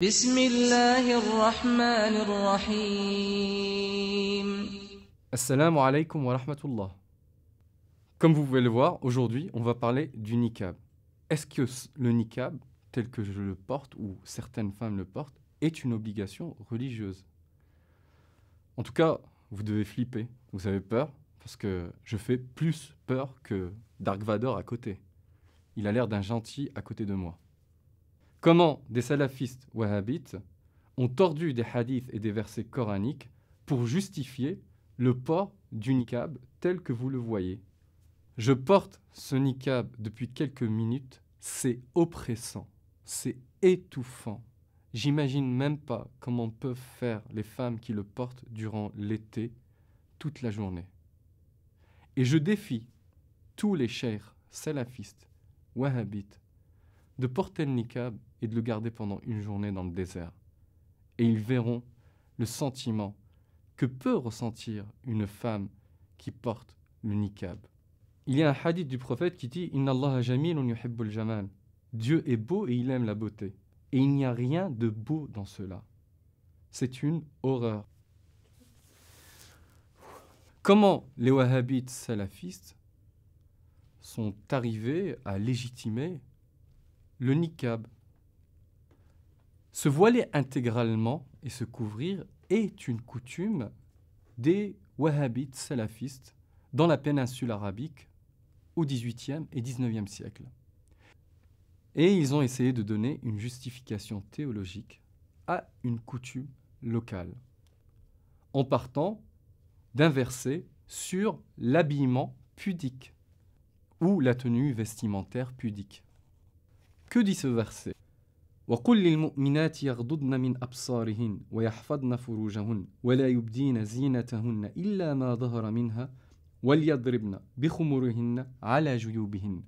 بسم الله الرحمن الرحيم. Assalamu alaikum wa rahmatullah. Comme vous pouvez le voir, aujourd'hui, on va parler du niqab. Est-ce que le niqab, tel que je le porte, ou certaines femmes le portent, est une obligation religieuse? En tout cas, vous devez flipper, vous avez peur, parce que je fais plus peur que Dark Vador à côté. Il a l'air d'un gentil à côté de moi. Comment des salafistes wahhabites ont tordu des hadiths et des versets coraniques pour justifier le port du niqab tel que vous le voyez. Je porte ce niqab depuis quelques minutes, c'est oppressant, c'est étouffant. J'imagine même pas comment peuvent faire les femmes qui le portent durant l'été, toute la journée. Et je défie tous les cheikhs salafistes, wahhabites, de porter le niqab et de le garder pendant une journée dans le désert. Et ils verront le sentiment que peut ressentir une femme qui porte le niqab. Il y a un hadith du prophète qui dit « Inna Allaha jamilun yuhibbul jamal » Dieu est beau et il aime la beauté. Et il n'y a rien de beau dans cela. C'est une horreur. Comment les wahhabites salafistes sont arrivés à légitimer le niqab? Se voiler intégralement et se couvrir est une coutume des wahhabites salafistes dans la péninsule arabique au XVIIIe et XIXe siècle. Et ils ont essayé de donner une justification théologique à une coutume locale, en partant d'un verset sur l'habillement pudique ou la tenue vestimentaire pudique. Que dit ce verset? وقل للمؤمنات يغضضن من أبصارهن ويحفظن فروجهن ولا يبدين زينتهن إلا ما ظهر منها وليضربن بخمرهن على جيوبهن.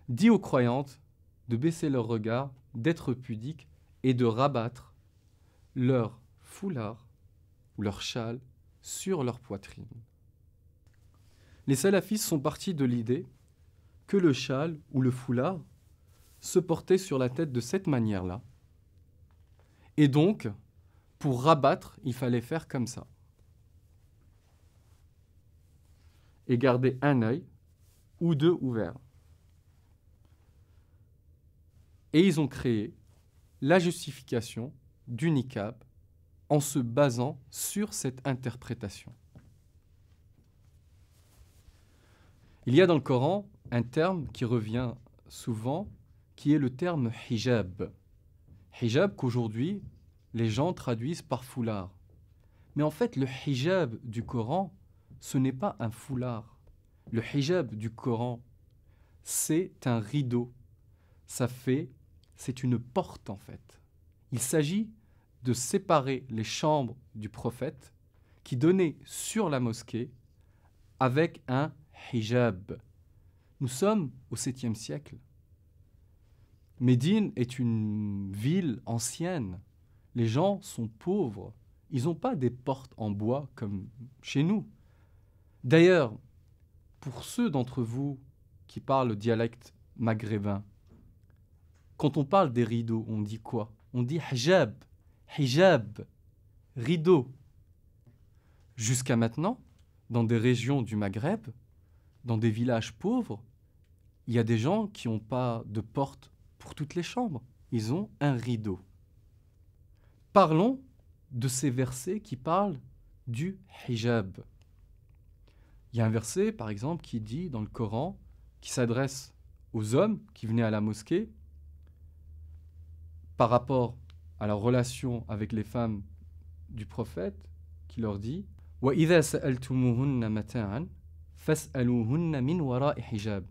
Dis aux croyantes de baisser leur regard, d'être pudiques et de rabattre leur foulard ou leur châle sur leur poitrine. Les salafistes sont partis de l'idée que le châle ou le foulard se portait sur la tête de cette manière-là. Et donc, pour rabattre, il fallait faire comme ça. Et garder un œil ou deux ouverts. Et ils ont créé la justification du niqab en se basant sur cette interprétation. Il y a dans le Coran un terme qui revient souvent, qui est le terme hijab. Hijab qu'aujourd'hui, les gens traduisent par foulard. Mais en fait, le hijab du Coran, ce n'est pas un foulard. Le hijab du Coran, c'est un rideau. C'est une porte en fait. Il s'agit de séparer les chambres du prophète qui donnaient sur la mosquée avec un hijab. Nous sommes au 7e siècle. Médine est une ville ancienne. Les gens sont pauvres. Ils n'ont pas des portes en bois comme chez nous. D'ailleurs, pour ceux d'entre vous qui parlent le dialecte maghrébin, quand on parle des rideaux, on dit quoi? On dit hijab, hijab, rideau. Jusqu'à maintenant, dans des régions du Maghreb, dans des villages pauvres, il y a des gens qui n'ont pas de porte pour toutes les chambres. Ils ont un rideau. Parlons de ces versets qui parlent du hijab. Il y a un verset, par exemple, qui dit dans le Coran, qui s'adresse aux hommes qui venaient à la mosquée par rapport à leur relation avec les femmes du prophète, qui leur dit « وَإِذَا سَأَلْتُمُوهُنَّ مَتَاعًا فَاسْأَلُوهُنَّ مِنْ وَرَاءِ حِجَابٍ »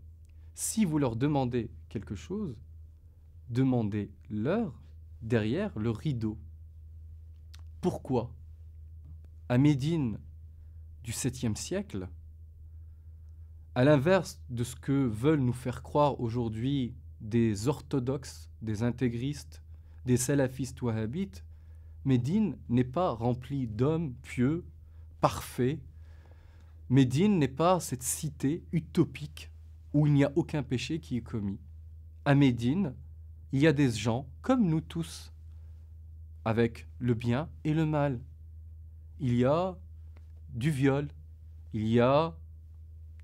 Si vous leur demandez quelque chose, demandez-leur derrière le rideau. Pourquoi? À Médine du 7e siècle, à l'inverse de ce que veulent nous faire croire aujourd'hui des orthodoxes, des intégristes, des salafistes wahhabites, Médine n'est pas remplie d'hommes pieux, parfaits. Médine n'est pas cette cité utopique où il n'y a aucun péché qui est commis. À Médine, il y a des gens comme nous tous, avec le bien et le mal. Il y a du viol, il y a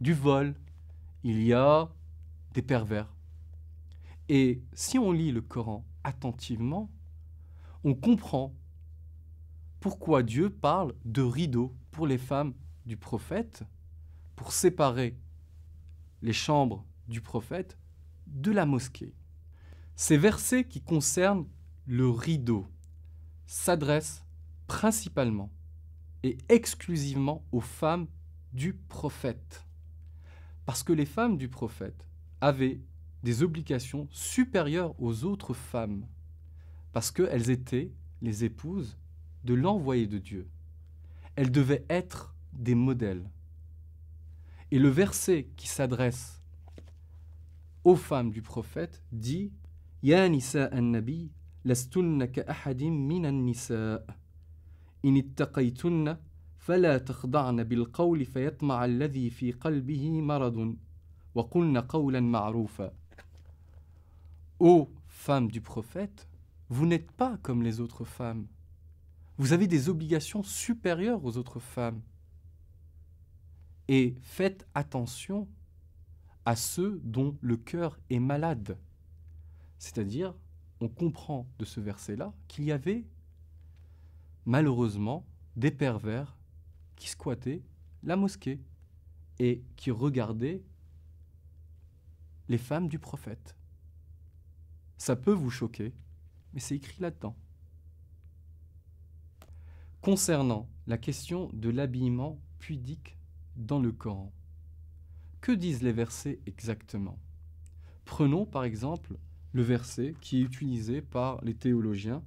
du vol, il y a des pervers. Et si on lit le Coran attentivement, on comprend pourquoi Dieu parle de rideaux pour les femmes du prophète, pour séparer les chambres du prophète de la mosquée. Ces versets qui concernent le rideau s'adressent principalement et exclusivement aux femmes du prophète. Parce que les femmes du prophète avaient des obligations supérieures aux autres femmes, parce qu'elles étaient les épouses de l'envoyé de Dieu. Elles devaient être des modèles. Et le verset qui s'adresse aux femmes du prophète dit « Ya nisa an-nabi, lastunna ka ahadim min an-nisa, in ittaqaytunna, fala takhda'na bil qawli fayatma'a alladhi fi qalbihi maradun, wa qulna qawlan ma'rufa. » Ô femmes du prophète, vous n'êtes pas comme les autres femmes. Vous avez des obligations supérieures aux autres femmes. Et faites attention à ceux dont le cœur est malade. C'est-à-dire, on comprend de ce verset-là qu'il y avait malheureusement des pervers qui squattaient la mosquée et qui regardaient les femmes du prophète. Ça peut vous choquer, mais c'est écrit là-dedans. Concernant la question de l'habillement pudique dans le Coran, que disent les versets exactement? Prenons par exemple le verset qui est utilisé par les théologiens,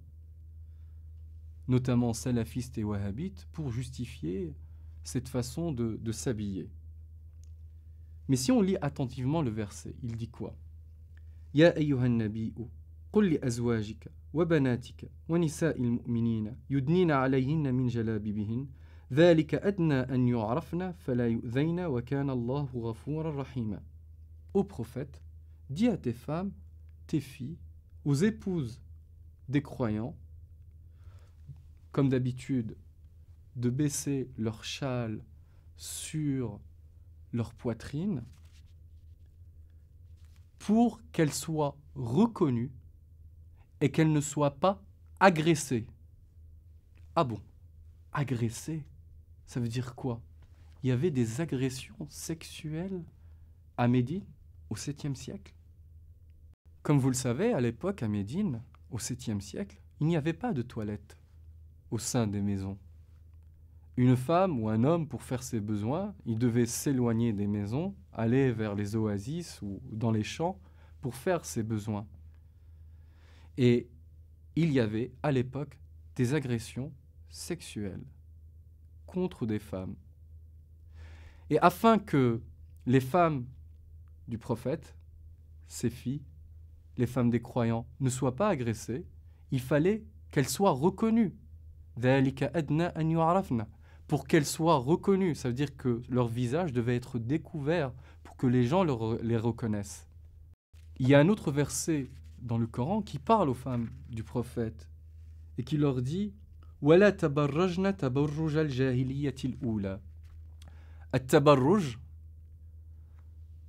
notamment salafistes et wahhabites, pour justifier cette façon de s'habiller. Mais si on lit attentivement le verset, il dit quoi? Ya ayyuhan nabiyyu, qul li azwajika wa banatika wa nisa'il mu'minina yudnina alayhinna min jalabibihin, dhalika adna an yu'rafna fala yu'dhayna wa kana Allahu ghafuran rahima. Ô prophète, dis à tes femmes, tes filles, aux épouses des croyants, comme d'habitude, de baisser leur châle sur leur poitrine pour qu'elles soient reconnues et qu'elles ne soient pas agressées. Ah bon, agressées, ça veut dire quoi? Il y avait des agressions sexuelles à Médine au 7e siècle. Comme vous le savez, à l'époque, à Médine, au 7e siècle, il n'y avait pas de toilettes au sein des maisons. Une femme ou un homme, pour faire ses besoins, il devait s'éloigner des maisons, aller vers les oasis ou dans les champs pour faire ses besoins. Et il y avait, à l'époque, des agressions sexuelles contre des femmes. Et afin que les femmes du prophète, ses filles, les femmes des croyants, ne soient pas agressées, il fallait qu'elles soient reconnues. ذَلِكَ أَدْنَى أَنْ يُعْرَفْنَ. Pour qu'elles soient reconnues, ça veut dire que leur visage devait être découvert pour que les gens les reconnaissent. Il y a un autre verset dans le Coran qui parle aux femmes du prophète et qui leur dit وَلَا تَبَرَّجْنَ تَبَرُّجَ الْجَاهِلِيَّةِ الْأُولَى. At-tabarruj,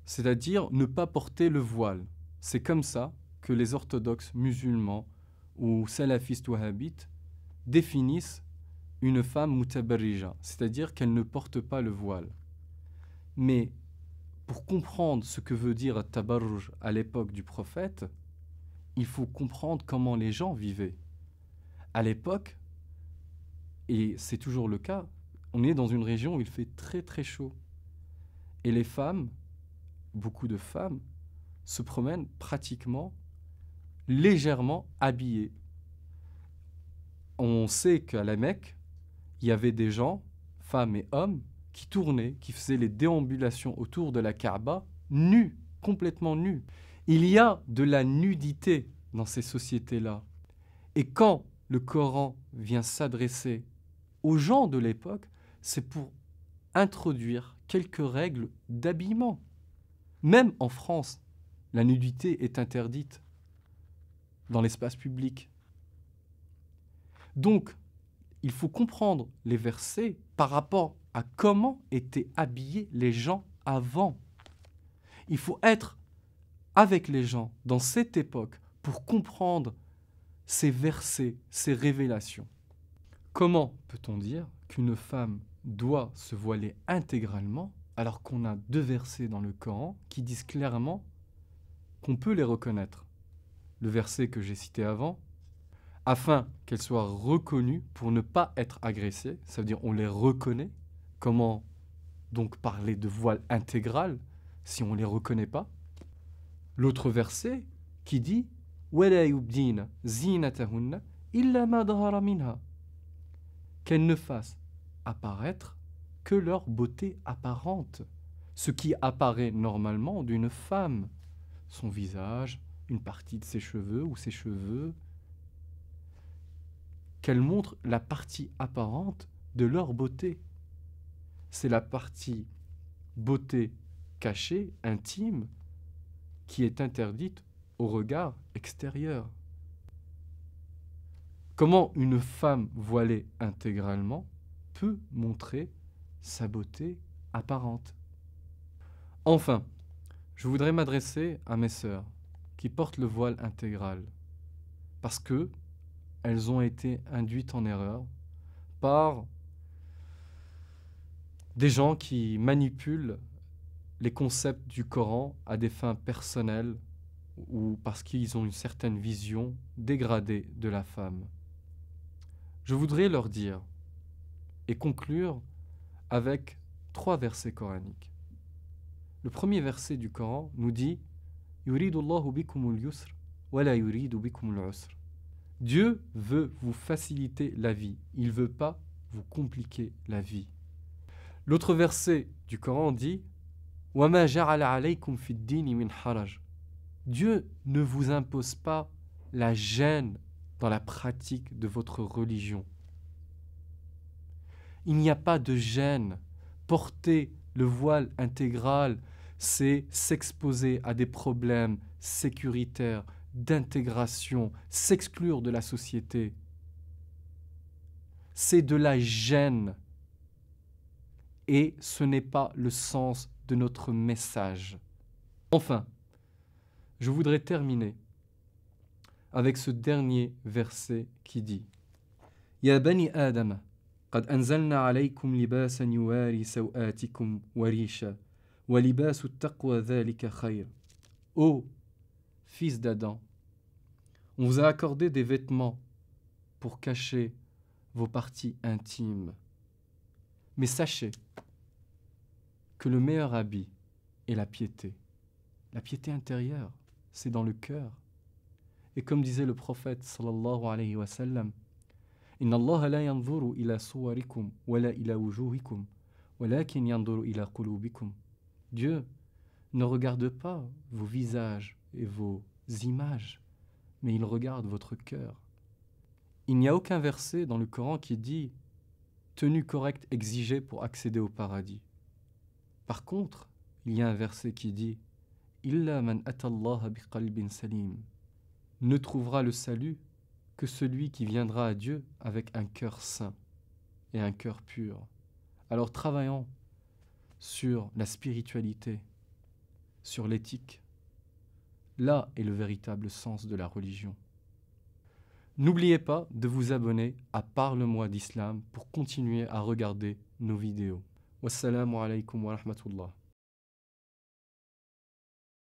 c'est-à-dire ne pas porter le voile. C'est comme ça que les orthodoxes musulmans ou salafistes wahhabites définissent une femme mutabarrija, c'est-à-dire qu'elle ne porte pas le voile. Mais pour comprendre ce que veut dire at-tabarruj à l'époque du prophète, il faut comprendre comment les gens vivaient. À l'époque, et c'est toujours le cas, on est dans une région où il fait très très chaud. Et les femmes, beaucoup de femmes, se promènent pratiquement légèrement habillées. On sait qu'à la Mecque, il y avait des gens, femmes et hommes, qui tournaient, qui faisaient les déambulations autour de la Kaaba, nus, complètement nus. Il y a de la nudité dans ces sociétés-là. Et quand le Coran vient s'adresser aux gens de l'époque, c'est pour introduire quelques règles d'habillement. Même en France, la nudité est interdite dans l'espace public. Donc, il faut comprendre les versets par rapport à comment étaient habillés les gens avant. Il faut être avec les gens dans cette époque pour comprendre ces versets, ces révélations. Comment peut-on dire qu'une femme doit se voiler intégralement alors qu'on a 2 versets dans le Coran qui disent clairement qu'on peut les reconnaître? Le verset que j'ai cité avant, afin qu'elles soient reconnues pour ne pas être agressées, ça veut dire on les reconnaît. Comment donc parler de voile intégral si on ne les reconnaît pas? L'autre verset qui dit وَلَا يُبْدِينَ زِينَتَهُنَّ إِلَّا مَا ظَهَرَ مِنْهَا, qu'elles ne fassent apparaître que leur beauté apparente, ce qui apparaît normalement d'une femme, son visage, une partie de ses cheveux ou ses cheveux, qu'elles montrent la partie apparente de leur beauté. C'est la partie beauté cachée, intime, qui est interdite au regard extérieur. Comment une femme voilée intégralement peut montrer sa beauté apparente? Enfin, je voudrais m'adresser à mes sœurs qui portent le voile intégral parce que elles ont été induites en erreur par des gens qui manipulent les concepts du Coran à des fins personnelles ou parce qu'ils ont une certaine vision dégradée de la femme. Je voudrais leur dire et conclure avec 3 versets coraniques. Le premier verset du Coran nous dit « Yuridullahu bikumul yusr wa la yuridu bikumul usr » Dieu veut vous faciliter la vie, il ne veut pas vous compliquer la vie. L'autre verset du Coran dit « Wa ma ja'ala alaykum fid dini min haraj » Dieu ne vous impose pas la gêne dans la pratique de votre religion. Il n'y a pas de gêne. Porter le voile intégral, c'est s'exposer à des problèmes sécuritaires, d'intégration, s'exclure de la société. C'est de la gêne. Et ce n'est pas le sens de notre message. Enfin, je voudrais terminer avec ce dernier verset qui dit Ya bani Adam, qad anzalna alaykum libasan yuwari sawatikum wa risha, wa libasu taqwa dhalika khayr. Ô fils d'Adam, on vous a accordé des vêtements pour cacher vos parties intimes. Mais sachez que le meilleur habit est la piété. La piété intérieure, c'est dans le cœur. Et comme disait le prophète sallallahu alayhi wa sallam, Inna Allah la yanzuru ila suwarikum wa la ila wujuhikum, walakin yanzuru ila qulubikum. Dieu ne regarde pas vos visages et vos images, mais il regarde votre cœur. Il n'y a aucun verset dans le Coran qui dit tenue correcte exigée pour accéder au paradis. Par contre, il y a un verset qui dit Illa man atallaha biqalbin salim. Ne trouvera le salut que celui qui viendra à Dieu avec un cœur saint et un cœur pur. Alors travaillons sur la spiritualité, sur l'éthique. Là est le véritable sens de la religion. N'oubliez pas de vous abonner à Parle-moi d'Islam pour continuer à regarder nos vidéos. Wassalamu alaikum wa rahmatullah.